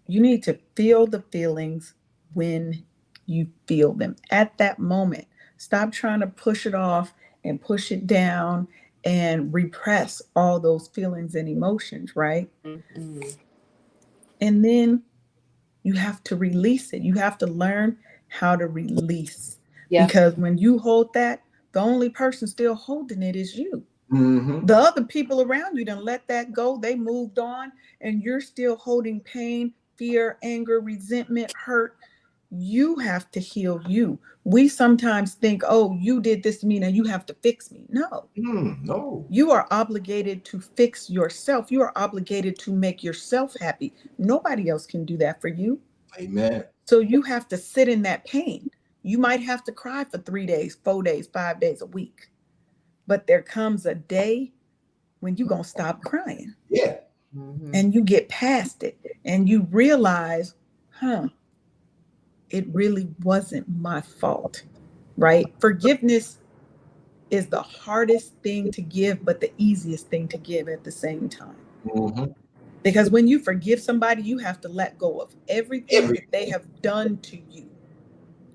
you need to feel the feelings when you feel them at that moment. Stop trying to push it off and push it down and repress all those feelings and emotions, right? Mm-hmm. And then you have to release it. You have to learn how to release. Yeah. Because when you hold that, the only person still holding it is you. Mm-hmm. The other people around you done let that go. They moved on, and you're still holding pain, fear, anger, resentment, hurt. You have to heal you. We sometimes think, oh, you did this to me, now you have to fix me. No. No. You are obligated to fix yourself. You are obligated to make yourself happy. Nobody else can do that for you. Amen. So you have to sit in that pain. You might have to cry for 3 days, 4 days, 5 days, a week. But there comes a day when you're going to stop crying. Yeah. And you get past it. And you realize, it really wasn't my fault, right? Forgiveness is the hardest thing to give, but the easiest thing to give at the same time. Mm-hmm. Because when you forgive somebody, you have to let go of everything that they have done to you.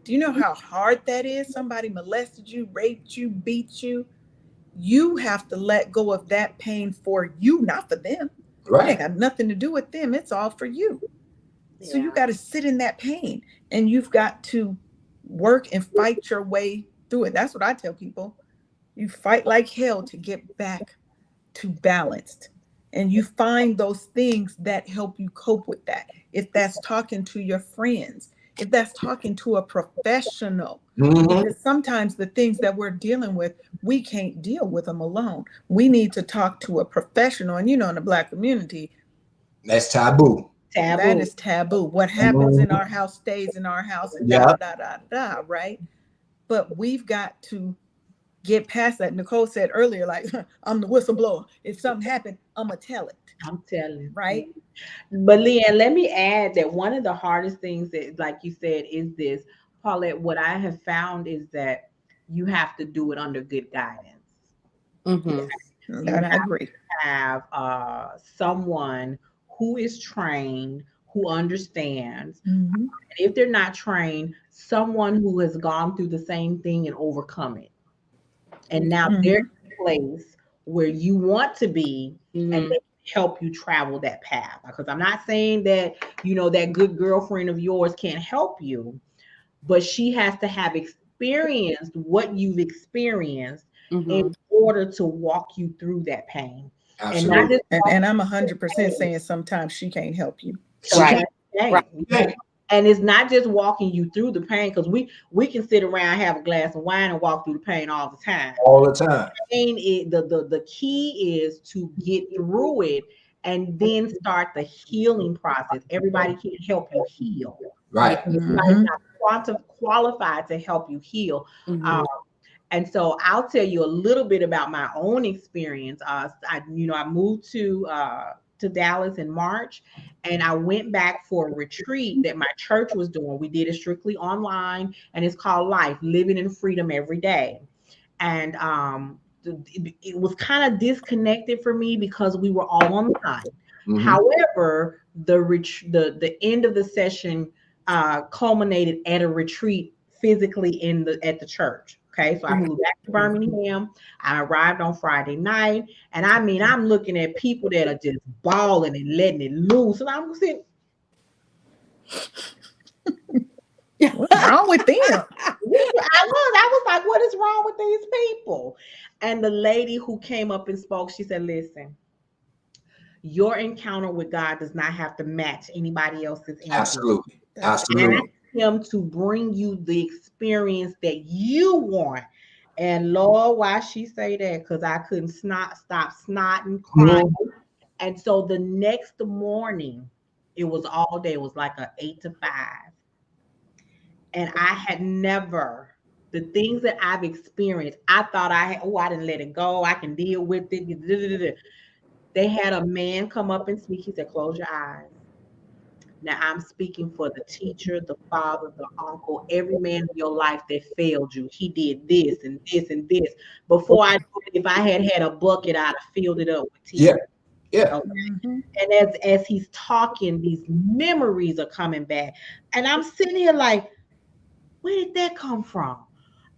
Do you know how hard that is? Somebody molested you, raped you, beat you. You have to let go of that pain for you, not for them. Right. It ain't got nothing to do with them. It's all for you. Yeah. So you got to sit in that pain, and you've got to work and fight your way through it. That's what I tell people. You fight like hell to get back to balanced. And you find those things that help you cope with that. If that's talking to your friends, if that's talking to a professional, because sometimes the things that we're dealing with, we can't deal with them alone. We need to talk to a professional. And in the Black community, that's taboo. That is taboo. What happens in our house stays in our house, and right? But we've got to get past that. Nicole said earlier, like, I'm the whistleblower. If something happened, I'm going to tell it. I'm telling. Right? But Leanne, let me add that one of the hardest things that, like you said, is this, Paulette, what I have found is that you have to do it under good guidance. Yes. And I agree. Have someone who is trained, who understands. And if they're not trained, someone who has gone through the same thing and overcome it. And now they're in a place where you want to be, and they help you travel that path. Because I'm not saying that, that good girlfriend of yours can't help you, but she has to have experienced what you've experienced in order to walk you through that pain. Absolutely. And I'm 100% saying sometimes she can't help you. Right. Right. And it's not just walking you through the pain, because we can sit around, have a glass of wine, and walk through the pain all the time. All the time. Pain is the key is to get through it and then start the healing process. Everybody can't help you heal. Right. Everybody's not qualified to help you heal. And so I'll tell you a little bit about my own experience. I moved to Dallas in March, and I went back for a retreat that my church was doing. We did it strictly online, and it's called Life, Living in Freedom Every Day. And it was kind of disconnected for me because we were all online. However, the end of the session culminated at a retreat physically at the church. Okay, so I flew back to Birmingham. I arrived on Friday night, and I mean, I'm looking at people that are just bawling and letting it loose, and I'm saying, "What's wrong with them?" I was like, "What is wrong with these people?" And the lady who came up and spoke, she said, "Listen, your encounter with God does not have to match anybody else's encounter. Absolutely. Absolutely. Ask him to bring you the experience that you want." And Lord, why she say that? Because I couldn't stop snotting, crying. And so the next morning, it was all day. It was like a 8 to 5. And I had never, the things that I've experienced, I thought I didn't let it go. I can deal with it. They had a man come up and speak. He said, "Close your eyes." Now I'm speaking for the teacher, the father, the uncle, every man in your life that failed you. He did this and this and this. Before I knew it, if I had a bucket, I'd have filled it up with tears. Yeah. Okay. And as he's talking, these memories are coming back. And I'm sitting here like, where did that come from?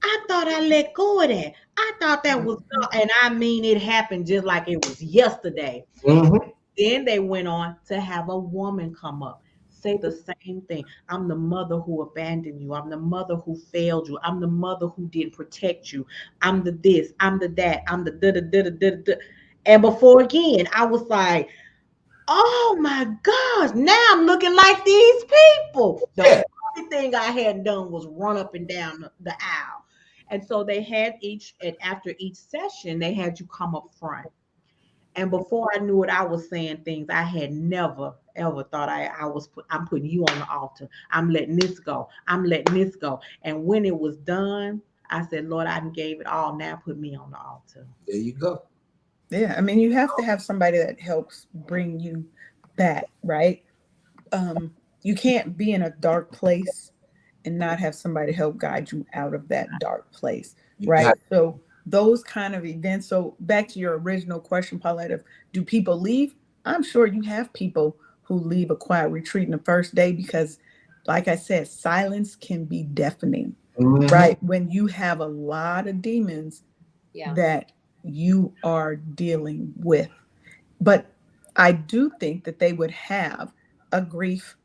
I thought I let go of that. I thought that was, and I mean, it happened just like it was yesterday. Then they went on to have a woman come up, say the same thing. "I'm the mother who abandoned you. I'm the mother who failed you. I'm the mother who didn't protect you. I'm the this, I'm the that, I'm the da da da da da da." And before again, I was like, "Oh my gosh, now I'm looking like these people." The only thing I hadn't done was run up and down the aisle. And so they had after each session, they had you come up front. And before I knew it, I was saying things I had never ever thought I'm putting you on the altar. I'm letting this go. I'm letting this go. And when it was done, I said, "Lord, I gave it all. Now put me on the altar." There you go. Yeah, I mean, you have to have somebody that helps bring you back, right? You can't be in a dark place and not have somebody help guide you out of that dark place, right? So those kind of events. So back to your original question, Paulette, of do people leave? I'm sure you have people who leave a quiet retreat in the first day because, like I said, silence can be deafening, right? When you have a lot of demons that you are dealing with. But I do think that they would have a grief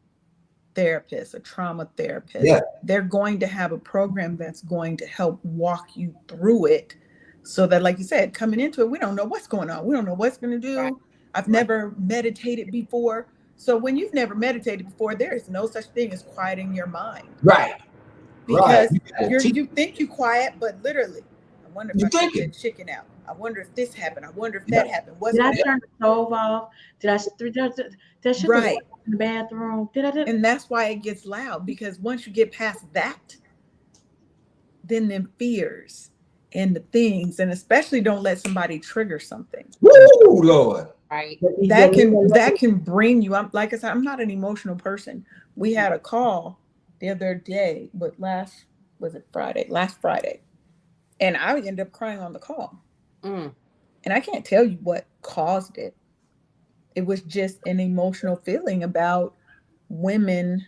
therapist, a trauma therapist. They're going to have a program that's going to help walk you through it so that, like you said, coming into it, we don't know what's going on. We don't know what's going to do. I've never meditated before. So when you've never meditated before, there is no such thing as quieting your mind. Because you think you quiet, but literally, I wonder if I took that chicken out. I wonder if this happened. I wonder if that happened. Did I turn the stove off? Did I shut the water in the bathroom? And that's why it gets loud, because once you get past that, then them fears and the things, and especially don't let somebody trigger something. Woo, Lord. Right. That can bring you. Like I said, I'm not an emotional person. We had a call the other day, but last Friday. And I ended up crying on the call. And I can't tell you what caused it. It was just an emotional feeling about women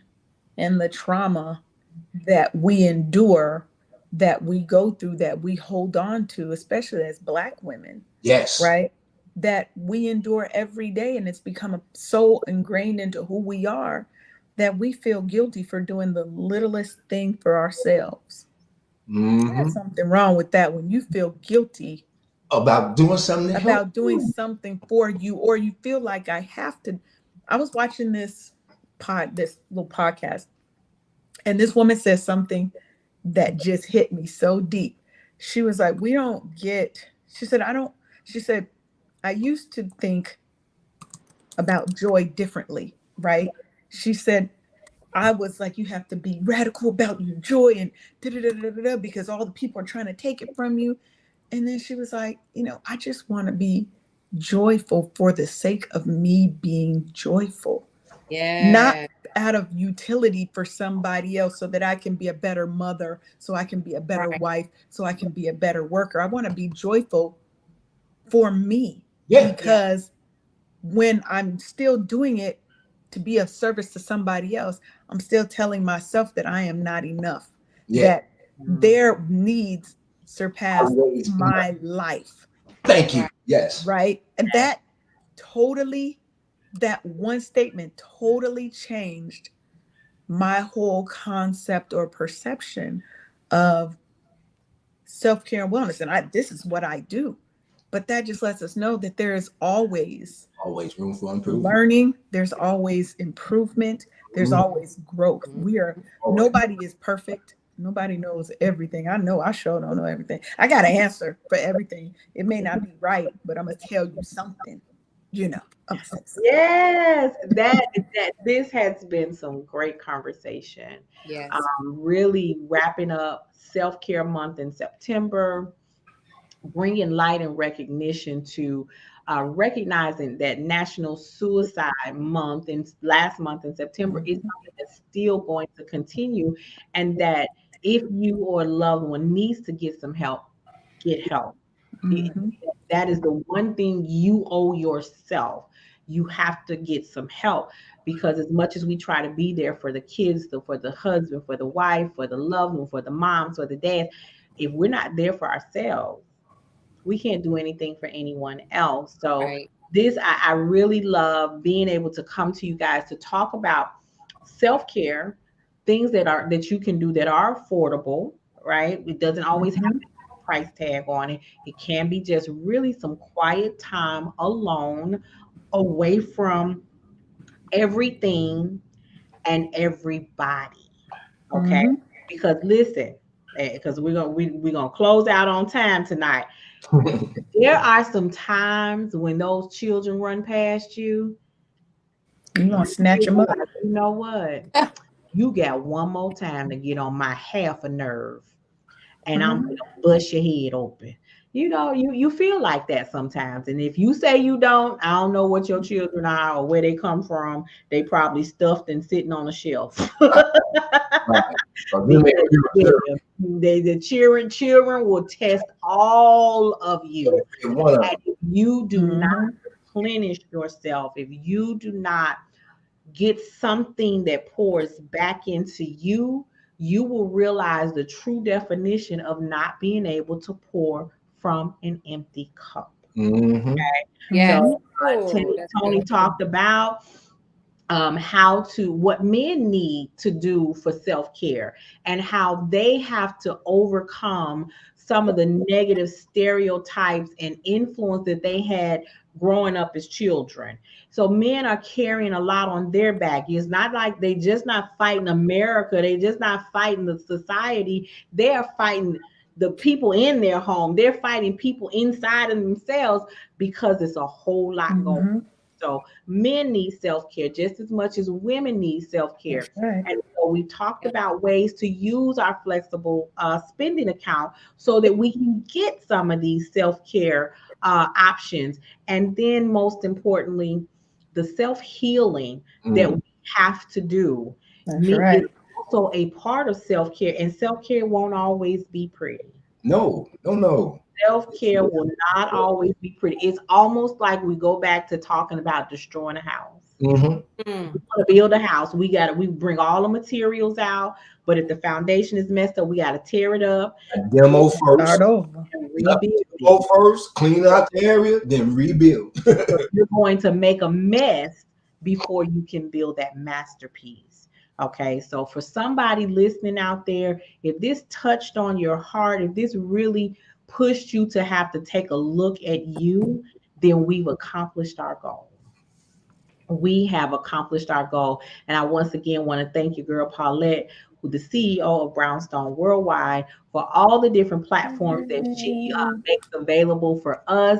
and the trauma that we endure, that we go through, that we hold on to, especially as Black women. Right? That we endure every day. And it's become so ingrained into who we are that we feel guilty for doing the littlest thing for ourselves. There's something wrong with that when you feel guilty about doing something for you, or you feel like I have to. I was watching this little podcast And this woman says something that just hit me so deep. She was like, we don't get, she said, I don't, she said, I used to think about joy differently, right? She said, I was like, you have to be radical about your joy and da da da da da because all the people are trying to take it from you. And then she was like, I just want to be joyful for the sake of me being joyful, not Yeah. out of utility for somebody else so that I can be a better mother, so I can be a better Right. wife, so I can be a better worker. I want to be joyful for me Yeah. Yeah. because when I'm still doing it to be of service to somebody else, I'm still telling myself that I am not enough, Yeah. that their needs surpass Always. my life, Thank you. Right. Yes. right? And that totally, that one statement totally changed my whole concept or perception of self-care and wellness. And this is what I do. But that just lets us know that there is always Always room for improvement. learning, there's always improvement, there's Mhm. always growth. We are, Always. nobody is perfect, nobody knows everything. I know I sure don't know everything. I got an answer for everything. It may not be right, but I'm gonna tell you something. I'm gonna say something. Yes, that this has been some great conversation. Yes. Really wrapping up Self Care Month in September, bringing light and recognition to recognizing that National Suicide Month in last month in September is Mhm, something that's still going to continue, and that if you or a loved one needs to get some help, get help. It- mhm, that is the one thing you owe yourself. You have to get some help, because as much as we try to be there for the kids, for the husband, for the wife, for the loved one, for the moms, for the dads, if we're not there for ourselves, we can't do anything for anyone else. So Right. this, I really love being able to come to you guys to talk about self-care, things that you can do that are affordable, right? It doesn't always have mhm, to have a price tag on it. It can be just really some quiet time alone, away from everything and everybody. Okay? mhm. Because listen, because we're gonna close out on time tonight. There are some times when those children run past you, You gonna you snatch them up? realize, you know what? You got one more time to get on my half a nerve, and I'm Mhm, gonna bust your head open. You feel like that sometimes. And if you say you don't, I don't know what your children are or where they come from. They probably stuffed and sitting on a shelf. Right. But then they Because yeah, the children will test all of you. one of And if you do not mhm, replenish yourself, if you do not get something that pours back into you, you will realize the true definition of not being able to pour from an empty cup. Mm-hmm. Yes. mhm, So Oh, that's Tony good. talked about what men need to do for self-care, and how they have to overcome some of the negative stereotypes and influence that they had growing up as children. So men are carrying a lot on their back. It's not like they just not fighting America, they just not fighting the society, they are fighting the people in their home, they're fighting people inside of themselves, because it's a whole lot going. mhm. So men need self-care just as much as women need That's self-care. right. And so we talked Yeah. about ways to use our flexible spending account so that we can get some of these self-care options. And then most importantly, the self-healing that Mm-hmm. we have to do That's is right. also a part of self-care. And self-care won't always be pretty. No, no, no. Self care will not always be pretty. It's almost like we go back to talking about destroying a house. Mm-hmm. Mm. We want to build a house. We bring all the materials out, but if the foundation is messed up, we got to tear it up Demo Start first. over. and Yep. rebuild it. Demo first. Clean out the area, then rebuild. So you're going to make a mess before you can build that masterpiece. Okay, so for somebody listening out there, if this touched on your heart, if this really pushed you to have to take a look at you, then we've accomplished our goal. We have accomplished our goal. And I once again want to thank you, girl Paulette, the CEO of Brownstone Worldwide, for all the different platforms that she makes available for us,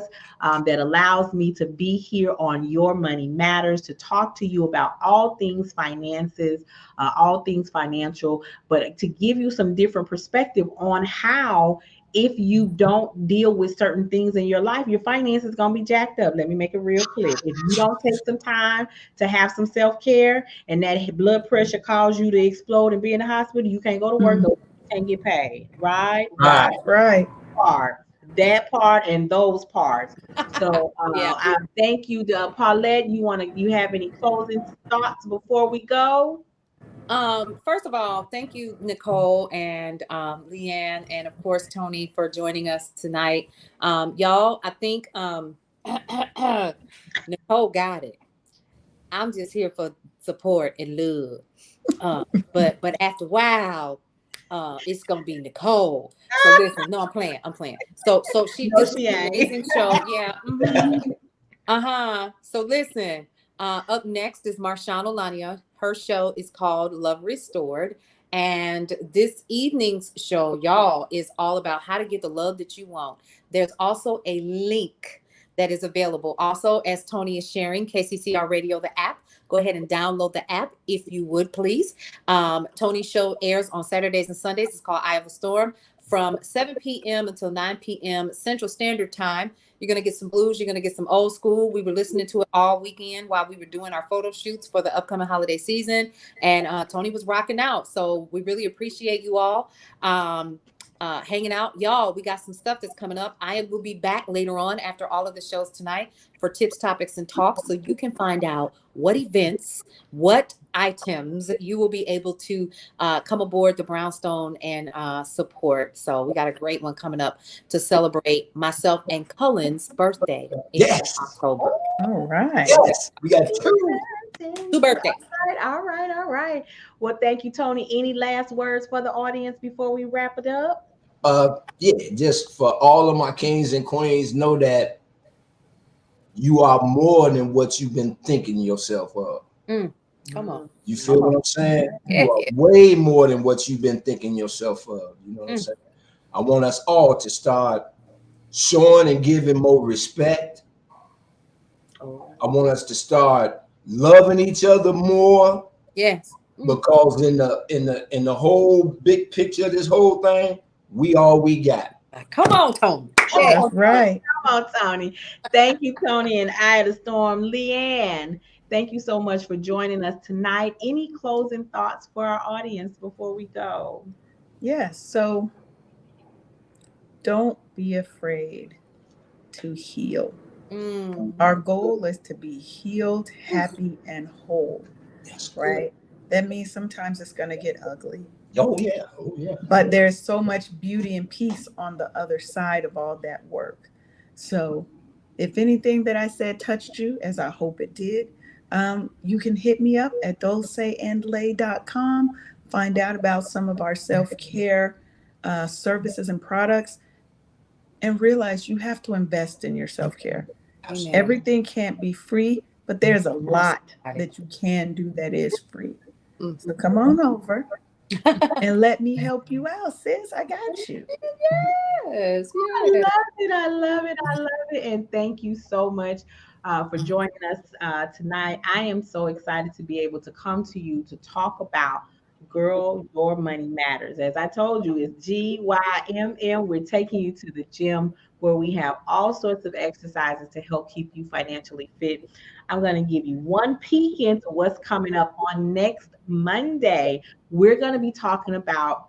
that allows me to be here on Your Money Matters to talk to you about all things finances, all things financial, but to give you some different perspective on how, if you don't deal with certain things in your life, your finances is gonna be jacked up. Let me make it real clear. If you don't take some time to have some self-care and that blood pressure cause you to explode and be in the hospital, you can't go to work, you can't get paid. Right? Right. Right. Part. That part and those parts. So Yeah. I thank you, Paulette. You have any closing thoughts before we go? First of all, thank you, Nicole and Leanne, and of course Tony for joining us tonight. Y'all, I think Nicole got it. I'm just here for support and love. Uh, but after a while, it's gonna be Nicole. So listen, no, I'm playing. I'm playing. So No, this was she an ain't. amazing show. Yeah. Uh-huh. So listen, up next is Marshawn Olania. Her show is called Love Restored. And this evening's show, y'all, is all about how to get the love that you want. There's also a link that is available. Also, as Tony is sharing, KCCR Radio, the app. Go ahead and download the app if you would, please. Tony's show airs on Saturdays and Sundays. It's called Eye of the Storm from 7 p.m. until 9 p.m. Central Standard Time. You're going to get some blues. You're going to get some old school. We were listening to it all weekend while we were doing our photo shoots for the upcoming holiday season. And Tony was rocking out. So we really appreciate you all hanging out. Y'all, we got some stuff that's coming up. I will be back later on after all of the shows tonight for tips, topics, and talks. So you can find out what events, what items you will be able to come aboard the Brownstone and support. So we got a great one coming up to celebrate myself and Cullen's birthday in Yes. October. All right. Yes. We got two. Two birthdays. All right. Well, thank you, Tony. Any last words for the audience before we wrap it up? Yeah, just for all of my kings and queens, know that you are more than what you've been thinking yourself of. Come on. You feel what I'm saying? Yeah, You are yeah. way more than what you've been thinking yourself of. You know what I'm saying? I want us all to start showing and giving more respect. I want us to start loving each other more, Yes. because in the whole big picture of this whole thing, we all we got. Come on, Tony. Yeah. That's right. Come on, Tony. Thank you, Tony and Eye of the Storm. Leanne, thank you so much for joining us tonight. Any closing thoughts for our audience before we go? Yes. So don't be afraid to heal. Our goal is to be healed, happy, and whole, Yes, right? That means sometimes it's going to get ugly. Oh yeah. Oh yeah. But there's so much beauty and peace on the other side of all that work. So if anything that I said touched you, as I hope it did, you can hit me up at dulceandlay.com, find out about some of our self-care services and products, and realize you have to invest in your self-care. Amen. Everything can't be free, but there's a lot that you can do that is free. So come on over and let me help you out, sis. I got you. Yes. I love it. I love it. I love it. And thank you so much for joining us tonight. I am so excited to be able to come to you to talk about Girl, Your Money Matters. As I told you, it's GYMM. We're taking you to the gym where we have all sorts of exercises to help keep you financially fit. I'm going to give you one peek into what's coming up on next Monday. We're going to be talking about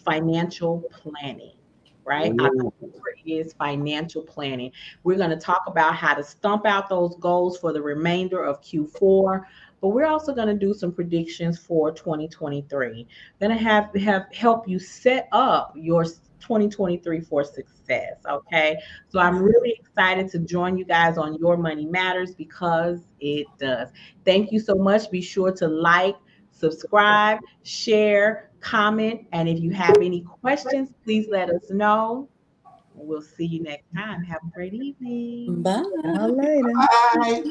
financial planning, right? October is financial planning. We're going to talk about how to stump out those goals for the remainder of Q4, but we're also going to do some predictions for 2023. Going to have help you set up your 2023 for success. Okay. So I'm really excited to join you guys on Your Money Matters, because it does. Thank you so much. Be sure to like, subscribe, share, comment, and if you have any questions, please let us know. We'll see you next time. Have a great evening. Bye. See y'all later. Bye.